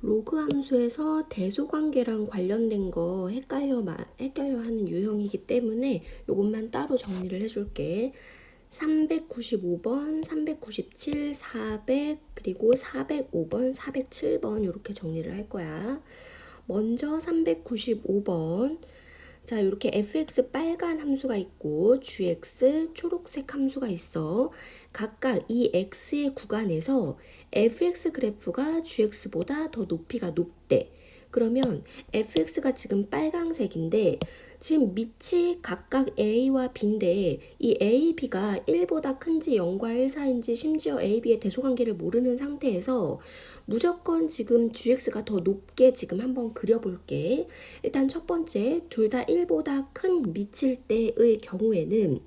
로그 함수에서 대소관계랑 관련된 거 헷갈려 하는 유형이기 때문에 이것만 따로 정리를 해줄게. 395번, 397, 400, 그리고 405번, 407번 이렇게 정리를 할 거야. 먼저 395번. 자, 이렇게 fx 빨간 함수가 있고 gx 초록색 함수가 있어. 각각 이 x의 구간에서 fx 그래프가 gx보다 더 높이가 높대. 그러면 fx가 지금 빨강색인데 지금 밑이 각각 a와 b인데 이 a, b가 1보다 큰지 0과 1 사이인지 심지어 a, b의 대소관계를 모르는 상태에서 무조건 지금 gx가 더 높게 지금 한번 그려볼게. 일단 첫 번째, 둘 다 1보다 큰 미칠 때의 경우에는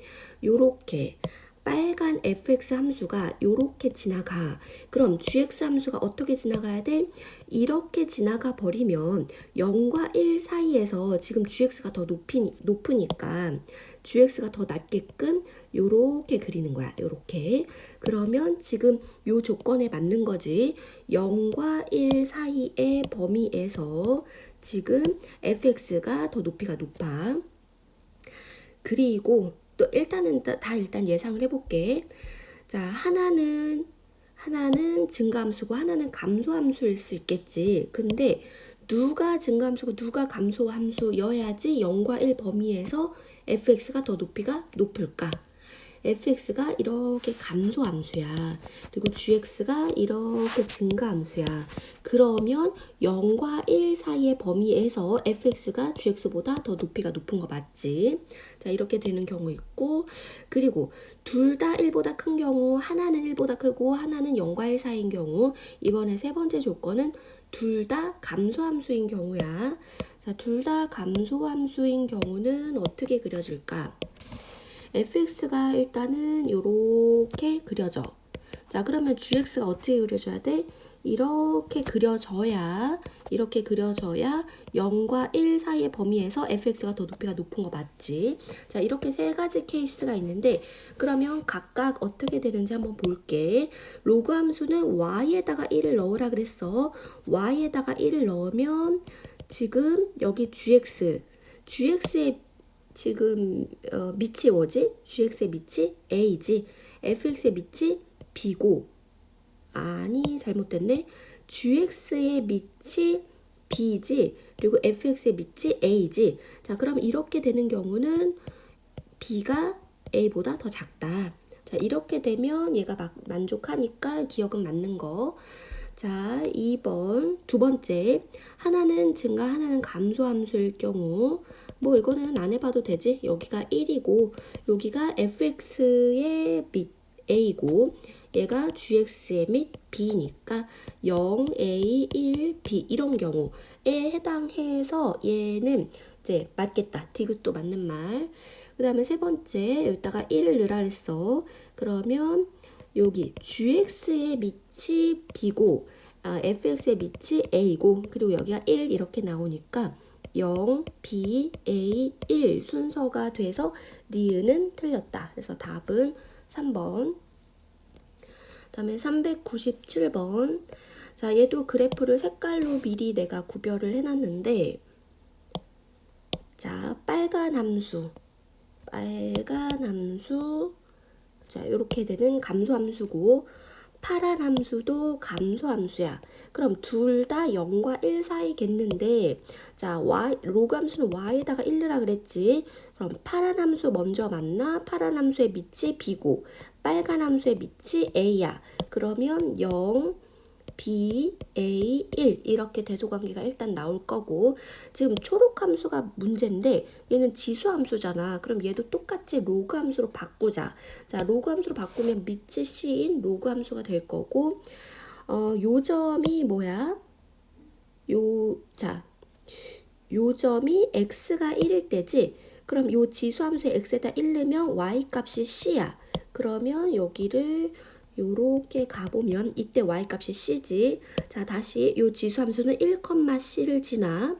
요렇게 빨간 fx 함수가 요렇게 지나가. 그럼 gx 함수가 어떻게 지나가야 돼? 이렇게 지나가 버리면 0과 1 사이에서 지금 gx가 더 높으니까 gx가 더 낮게끔 요렇게 그리는 거야. 요렇게. 그러면 지금 요 조건에 맞는 거지. 0과 1 사이의 범위에서 지금 fx가 더 높이가 높아. 그리고 또 일단은 일단 예상을 해볼게. 자, 하나는 증가함수고 하나는 감소함수일 수 있겠지. 근데 누가 증가함수고 누가 감소함수여야지 0과 1 범위에서 fx가 더 높이가 높을까? fx가 이렇게 감소함수야. 그리고 gx가 이렇게 증가함수야. 그러면 0과 1 사이의 범위에서 fx가 gx보다 더 높이가 높은 거 맞지? 자, 이렇게 되는 경우 있고, 그리고 둘 다 1보다 큰 경우, 하나는 1보다 크고 하나는 0과 1 사이인 경우, 이번에 세 번째 조건은 둘 다 감소함수인 경우야. 자, 둘 다 감소함수인 경우는 어떻게 그려질까? fx가 일단은 이렇게 그려져. 자, 그러면 gx가 어떻게 그려줘야 돼? 이렇게 그려져야 0과 1 사이의 범위에서 fx가 더 높이가 높은 거 맞지? 자, 이렇게 세 가지 케이스가 있는데 그러면 각각 어떻게 되는지 한번 볼게. 로그 함수는 y에다가 1을 넣으라 그랬어. y에다가 1을 넣으면 지금 여기 gx의 지금 밑이 뭐지? gx의 밑이 a지. fx의 밑이 b고 아니 잘못됐네. gx의 밑이 b지. 그리고 fx의 밑이 a지. 자, 그럼 이렇게 되는 경우는 b가 a보다 더 작다. 자, 이렇게 되면 얘가 만족하니까 기억은 맞는 거. 자, 2번 두 번째, 하나는 증가 하나는 감소 함수일 경우 뭐 이거는 안 해봐도 되지. 여기가 1이고 여기가 fx의 밑 a고 얘가 gx의 밑 b니까 0, a, 1, b 이런 경우에 해당해서 얘는 이제 맞겠다. 디귿도 맞는 말. 그 다음에 세 번째 여기다가 1을 넣으라 그랬어. 그러면 여기 gx의 밑이 b고 fx의 밑이 a고 그리고 여기가 1 이렇게 나오니까 0, B, A, 1 순서가 돼서 니은은 틀렸다. 그래서 답은 3번. 다음에 397번. 자, 얘도 그래프를 색깔로 미리 내가 구별을 해놨는데 자, 빨간 함수 자, 이렇게 되는 감소함수고 파란 함수도 감소함수야. 그럼 둘 다 0과 1 사이겠는데 자, 로그 함수는 y에다가 1르라 그랬지. 그럼 파란 함수 먼저 만나. 파란 함수의 밑이 b고 빨간 함수의 밑이 a야. 그러면 0, b, a, 1 이렇게 대소관계가 일단 나올 거고 지금 초록 함수가 문제인데 얘는 지수 함수잖아. 그럼 얘도 똑같이 로그 함수로 바꾸자. 자, 로그 함수로 바꾸면 밑이 c인 로그 함수가 될 거고 요 점이 뭐야? 요 점이 x가 1일 때지. 그럼 요 지수 함수에 x에다 1 넣으면 y 값이 c야. 그러면 여기를 요렇게 가보면 이때 y값이 c지. 자, 다시 요 지수함수는 1,c를 지나.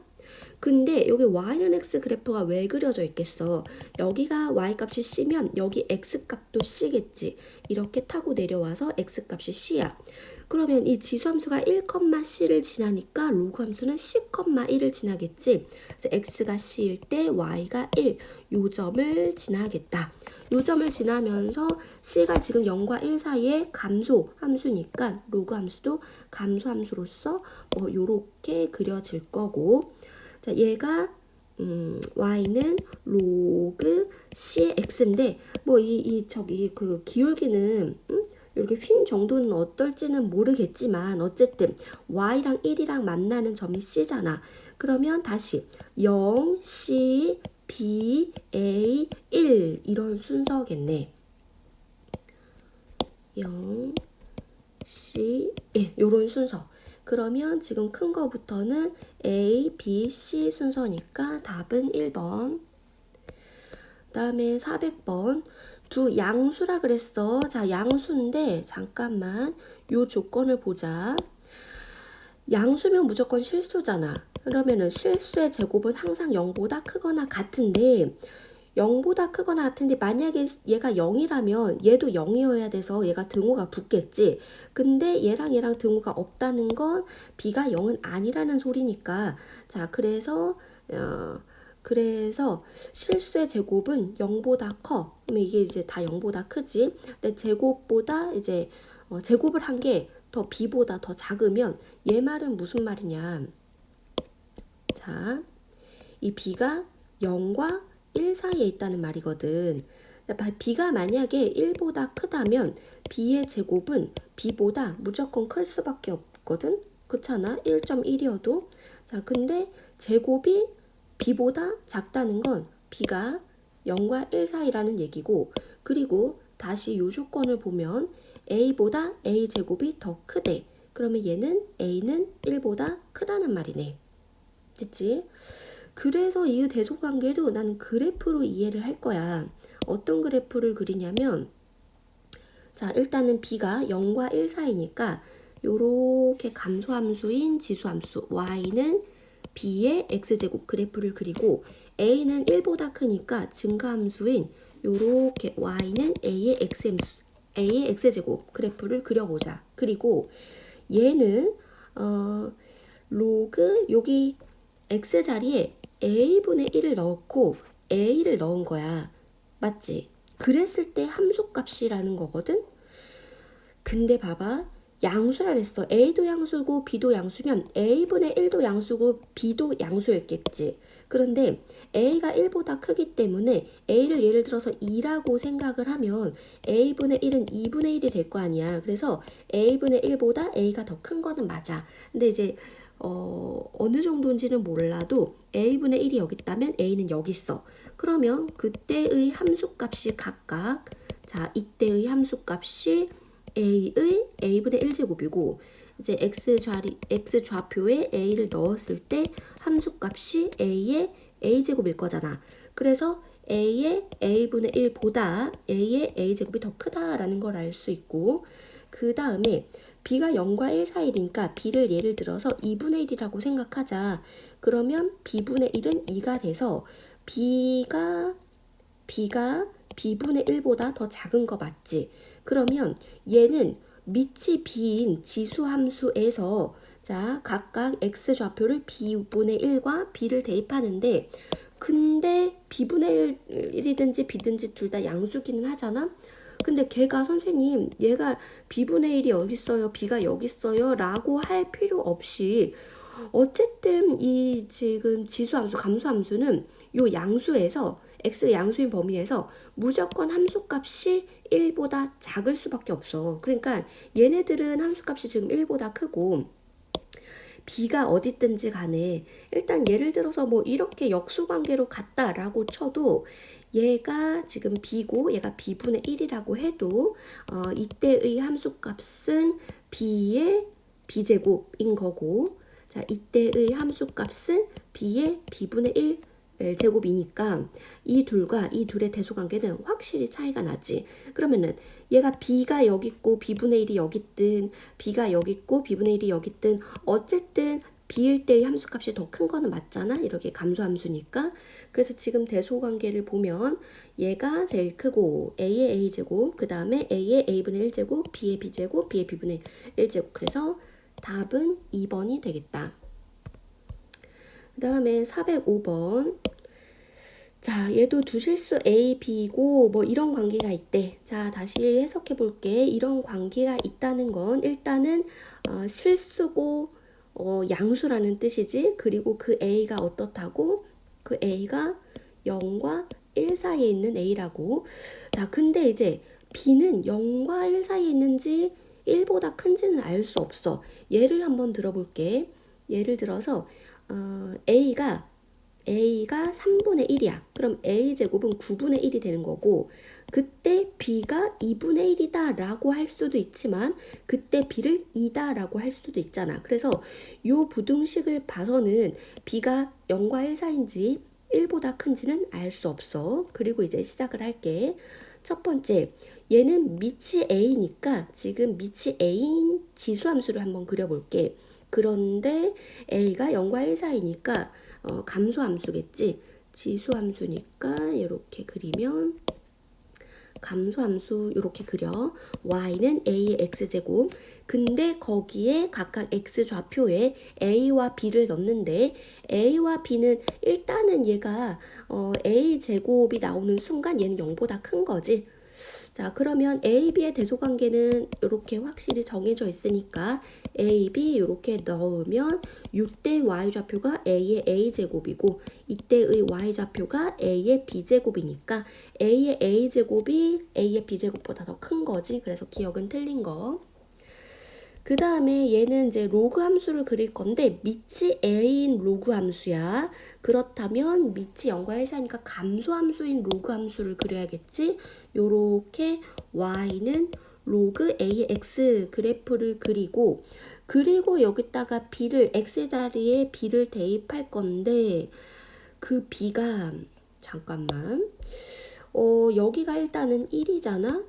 근데 여기 y는 x 그래프가 왜 그려져 있겠어? 여기가 y값이 c면 여기 x값도 c겠지. 이렇게 타고 내려와서 x값이 c야. 그러면 이 지수함수가 1,c를 지나니까 로그 함수는 c,1을 지나겠지. 그래서 x가 c일 때 y가 1, 요 점을 지나겠다. 요 점을 지나면서 c가 지금 0과 1 사이에 감소 함수니까 로그 함수도 감소 함수로서 뭐 요렇게 그려질 거고, 자 얘가 y는 로그 cx인데 뭐 저기 그 기울기는 이렇게 휭 정도는 어떨지는 모르겠지만 어쨌든 y랑 1이랑 만나는 점이 c잖아. 그러면 다시 0, c, b, a, 1 이런 순서겠네. 0, c, 1 이런 순서. 그러면 지금 큰 거부터는 A, B, C 순서니까 답은 1번. 다음에 400번. 두 양수라 그랬어. 자, 양수인데 잠깐만 요 조건을 보자. 양수면 무조건 실수잖아. 그러면은 실수의 제곱은 항상 0보다 크거나 같은데 0보다 크거나 같은데 만약에 얘가 0이라면 얘도 0이어야 돼서 얘가 등호가 붙겠지. 근데 얘랑 등호가 없다는 건 b가 0은 아니라는 소리니까 자 그래서 실수의 제곱은 0보다 커. 그러면 이게 이제 다 0보다 크지. 근데 제곱보다 이제 제곱을 한 게 더 b보다 더 작으면 얘 말은 무슨 말이냐. 자, 이 b가 0과 1 사이에 있다는 말이거든. b가 만약에 1보다 크다면 b의 제곱은 b보다 무조건 클 수밖에 없거든. 그렇잖아. 1.1이어도. 자, 근데 제곱이 b보다 작다는 건 b가 0과 1 사이라는 얘기고, 그리고 다시 이 조건을 보면 a보다 a 제곱이 더 크대. 그러면 얘는 a는 1보다 크다는 말이네. 됐지? 그래서 이 대소관계도 나는 그래프로 이해를 할 거야. 어떤 그래프를 그리냐면 자 일단은 b가 0과 1 사이니까 요렇게 감소함수인 지수함수 y는 b의 x제곱 그래프를 그리고 a는 1보다 크니까 증가함수인 요렇게 y는 a의 x제곱 그래프를 그려보자. 그리고 얘는 로그 여기 x 자리에 a분의 1을 넣고 a를 넣은 거야. 맞지? 그랬을 때 함수값이라는 거거든? 근데 봐봐. 양수라 그랬어. a도 양수고 b도 양수면 a분의 1도 양수고 b도 양수였겠지. 그런데 a가 1보다 크기 때문에 a를 예를 들어서 2라고 생각을 하면 a분의 1은 2분의 1이 될 거 아니야. 그래서 a분의 1보다 a가 더 큰 거는 맞아. 근데 이제 어느 정도인지는 몰라도 a분의 1이 여기 있다면 a는 여기 있어. 그러면 그때의 함수값이 각각 자 이때의 함수값이 a분의 1제곱이고 이제 x 좌표에 a를 넣었을 때 함수값이 a의 a제곱일 거잖아. 그래서 a의 a분의 1보다 a의 a제곱이 더 크다라는 걸 알 수 있고, 그 다음에 b가 0과 1 사이니까 b를 예를 들어서 2분의 1이라고 생각하자. 그러면 b분의 1은 2가 돼서 b가 b분의 1보다 더 작은 거 맞지? 그러면 얘는 밑이 b인 지수함수에서 자 각각 x 좌표를 b분의 1과 b를 대입하는데 근데 b분의 1이든지 b든지 둘 다 양수기는 하잖아. 근데 걔가 선생님 얘가 b분의 1이 여기 있어요 b가 여기 있어요 라고 할 필요 없이 어쨌든 이 지금 지수함수 감수함수는 요 양수에서 x 양수인 범위에서 무조건 함수값이 1보다 작을 수밖에 없어. 그러니까 얘네들은 함수값이 지금 1보다 크고 b가 어디 있든지 간에 일단 예를 들어서 뭐 이렇게 역수관계로 갔다라고 쳐도 얘가 지금 b고 얘가 b분의 1이라고 해도 이때의 함수값은 b의 b제곱인 거고 자 이때의 함수값은 b의 b분의 1 제곱이니까 이 둘의 대소관계는 확실히 차이가 나지. 그러면은 얘가 b가 여기 있고 b분의 1이 여기 있든 b가 여기 있고 b분의 1이 여기 있든 어쨌든 b일 때의 함수값이 더 큰 거는 맞잖아. 이렇게 감소함수니까. 그래서 지금 대소관계를 보면 얘가 제일 크고 a의 a제곱, 그 다음에 a의 a분의 1제곱, b의 b제곱, b의 b분의 1제곱. 그래서 답은 2번이 되겠다. 그 다음에 405번. 자, 얘도 두 실수 A, B고 뭐 이런 관계가 있대. 자, 다시 해석해 볼게. 이런 관계가 있다는 건 일단은 실수고 양수라는 뜻이지. 그리고 그 A가 어떻다고? 그 A가 0과 1 사이에 있는 A라고. 자, 근데 이제 B는 0과 1 사이에 있는지 1보다 큰지는 알 수 없어. 예를 한번 들어볼게. 예를 들어서 A가 3분의 1이야. 그럼 A제곱은 9분의 1이 되는 거고, 그때 B가 2분의 1이다 라고 할 수도 있지만, 그때 B를 2다 라고 할 수도 있잖아. 그래서 요 부등식을 봐서는 B가 0과 1 사이인지 1보다 큰지는 알 수 없어. 그리고 이제 시작을 할게. 첫 번째, 얘는 밑이 A니까 지금 밑이 A인 지수함수를 한번 그려볼게. 그런데 A가 0과 1 사이니까 감소함수겠지. 지수함수니까 이렇게 그리면 감소함수 이렇게 그려. y는 a의 x제곱. 근데 거기에 각각 x 좌표에 a와 b를 넣는데 a와 b는 일단은 얘가 a 제곱이 나오는 순간 얘는 0보다 큰 거지. 자, 그러면 A, B의 대소관계는 이렇게 확실히 정해져 있으니까 A, B 이렇게 넣으면 이때 Y좌표가 A의 A제곱이고 이때의 Y좌표가 A의 B제곱이니까 A의 A제곱이 A의 B제곱보다 더 큰 거지. 그래서 기억은 틀린 거. 그 다음에 얘는 이제 로그 함수를 그릴 건데 밑이 a인 로그 함수야. 그렇다면 밑이 0과 1 사이니까 감소 함수인 로그 함수를 그려야겠지. 요렇게 y는 로그 a의 x 그래프를 그리고 여기다가 b를 x 자리에 b를 대입할 건데 그 b가 잠깐만 여기가 일단은 1이잖아.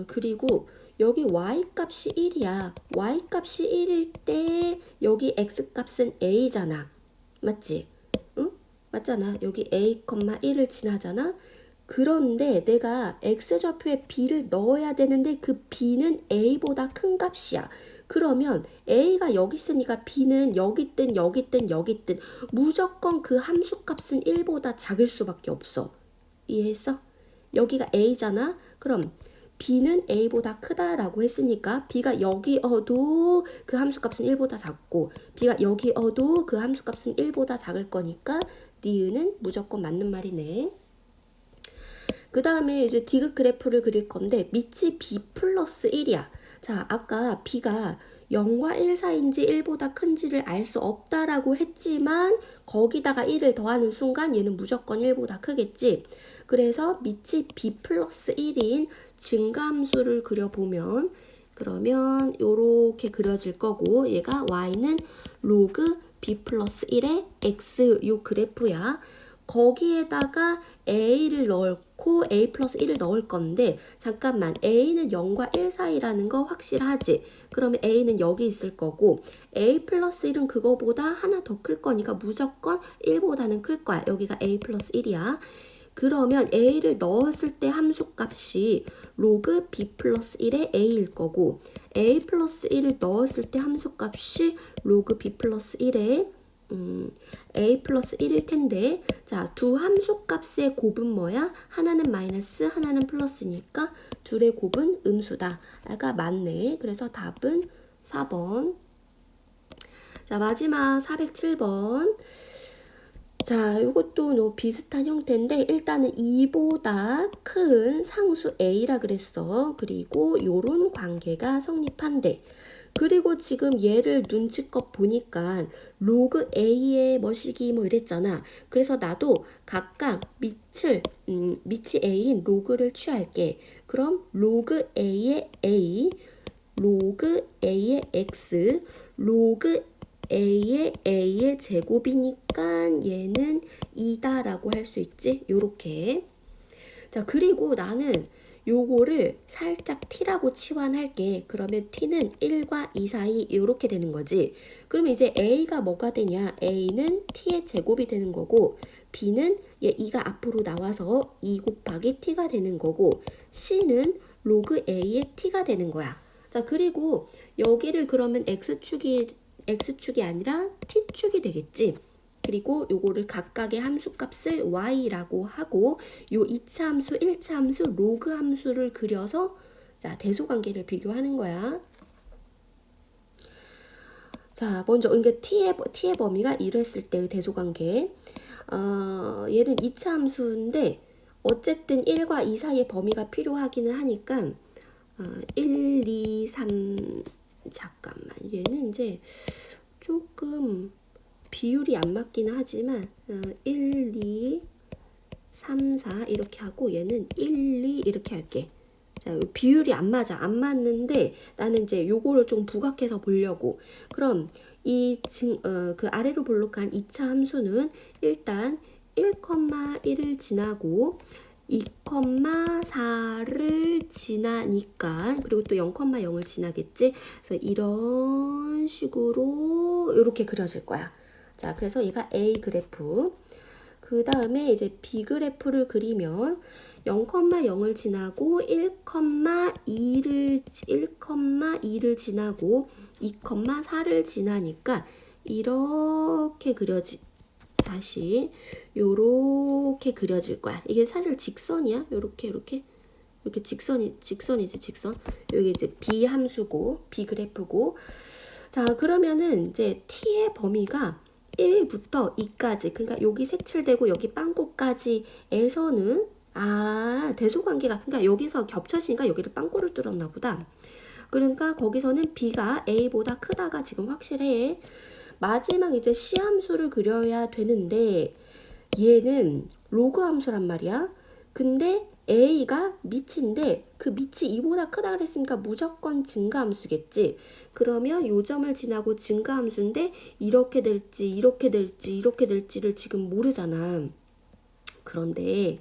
그리고 여기 y 값이 1이야. y 값이 1일 때 여기 x 값은 a잖아. 맞지? 응? 맞잖아. 여기 a, 1을 지나잖아. 그런데 내가 x좌표에 b를 넣어야 되는데 그 b는 a보다 큰 값이야. 그러면 a가 여기 있으니까 b는 여기 있든 여기 있든 여기 있든 무조건 그 함수 값은 1보다 작을 수밖에 없어. 이해했어? 여기가 a잖아. 그럼 b는 a보다 크다라고 했으니까 b가 여기어도 그 함수값은 1보다 작고 b가 여기어도 그 함수값은 1보다 작을 거니까 니은은 무조건 맞는 말이네. 그 다음에 이제 디귿 그래프를 그릴 건데 밑이 b 플러스 1이야. 자, 아까 b가 0과 1 사이인지 1보다 큰지를 알 수 없다라고 했지만 거기다가 1을 더하는 순간 얘는 무조건 1보다 크겠지. 그래서 밑이 b 플러스 1인 증가함수를 그려보면 그러면 요렇게 그려질 거고 얘가 y는 로그 b 플러스 1의 x 요 그래프야. 거기에다가 a를 넣고 a 플러스 1을 넣을 건데 잠깐만 a는 0과 1 사이라는 거 확실하지? 그러면 a는 여기 있을 거고 a 플러스 1은 그거보다 하나 더 클 거니까 무조건 1보다는 클 거야. 여기가 a 플러스 1이야. 그러면 a를 넣었을 때 함수값이 로그 b 플러스 1의 a일 거고 a 플러스 1을 넣었을 때 함수값이 로그 b 플러스 1의 a 플러스 1일 텐데 자, 두 함수값의 곱은 뭐야? 하나는 마이너스 하나는 플러스니까 둘의 곱은 음수다. 가 맞네. 그래서 답은 4번. 자, 마지막 407번. 자, 이것도 비슷한 형태인데 일단은 2보다 큰 상수 a라 그랬어. 그리고 요런 관계가 성립한대. 그리고 지금 얘를 눈치껏 보니까 로그 a의 뭐시기 뭐 이랬잖아. 그래서 나도 각각 밑이 a인 로그를 취할게. 그럼 로그 a의 a, 로그 a의 x, 로그 a의 제곱이니까 얘는 2다라고 할 수 있지. 요렇게. 자, 그리고 나는 요거를 살짝 t라고 치환할게. 그러면 t는 1과 2 사이 이렇게 되는 거지. 그러면 이제 a가 뭐가 되냐? a는 t의 제곱이 되는 거고 b는 얘 2가 앞으로 나와서 2 곱하기 t가 되는 거고 c는 로그 a의 t가 되는 거야. 자, 그리고 여기를 그러면 x축이 아니라 t축이 되겠지. 그리고 요거를 각각의 함수값을 y라고 하고 요 2차 함수, 1차 함수, 로그 함수를 그려서 자, 대소관계를 비교하는 거야. 자, 먼저 이게 t의 범위가 이랬을 때의 대소관계. 얘는 2차 함수인데 어쨌든 1과 2 사이의 범위가 필요하기는 하니까 1, 2, 3 잠깐만. 얘는 이제 조금 비율이 안 맞기는 하지만 1, 2, 3, 4 이렇게 하고 얘는 1, 2 이렇게 할게. 자, 비율이 안 맞아. 안 맞는데 나는 이제 요거를 좀 부각해서 보려고. 그럼 그 아래로 볼록한 2차 함수는 일단 1,1을 지나고 2,4를 지나니까 그리고 또 0,0을 지나겠지. 그래서 이런 식으로 이렇게 그려질 거야. 자, 그래서 얘가 A 그래프. 그 다음에 이제 B 그래프를 그리면 0,0을 지나고 1,2를 지나고 2,4를 지나니까 이렇게 다시 요렇게 그려질 거야. 이게 사실 직선이야. 요렇게 직선이지, 직선. 여기 이제 B 함수고 B 그래프고. 자, 그러면은 이제 t의 범위가 1부터 2까지, 그러니까 여기 색칠되고 여기 빵꾸까지에서는 대소관계가, 그러니까 여기서 겹쳐지니까 여기를 빵꾸를 뚫었나 보다. 그러니까 거기서는 b가 a보다 크다가 지금 확실해. 마지막 이제 c 함수를 그려야 되는데 얘는 로그 함수란 말이야. 근데 a가 밑인데 그 밑이 2보다 크다 그랬으니까 무조건 증가함수겠지. 그러면 요 점을 지나고 증가함수인데 이렇게 될지를 지금 모르잖아. 그런데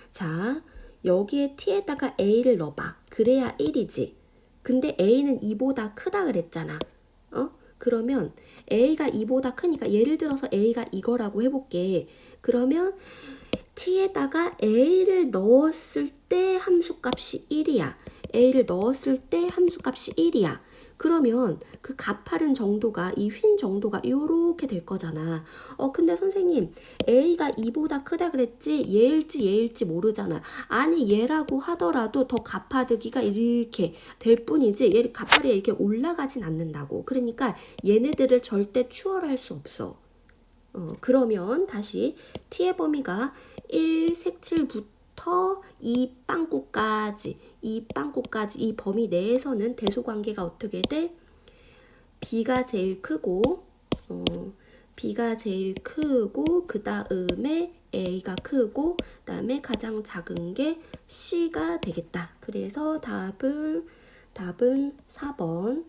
자, 여기에 t에다가 a를 넣어봐. 그래야 1이지. 근데 a는 2보다 크다 그랬잖아. 그러면 a가 2보다 크니까 예를 들어서 a가 이거라고 해볼게. 그러면 t에다가 a를 넣었을 때 함수값이 1이야. a를 넣었을 때 함수값이 1이야. 그러면 그 가파른 정도가, 이 휜 정도가 요렇게 될 거잖아. 근데 선생님 a가 2보다 크다 그랬지 얘일지 모르잖아. 아니 얘라고 하더라도 더 가파르기가 이렇게 될 뿐이지 얘 가파르게 이렇게 올라가진 않는다고. 그러니까 얘네들을 절대 추월할 수 없어. 그러면 다시 t의 범위가 1 색칠부터 이 빵꾸까지 이 범위 내에서는 대소관계가 어떻게 돼? b가 제일 크고 그 다음에 a가 크고 그 다음에 가장 작은 게 c가 되겠다. 그래서 답은 4번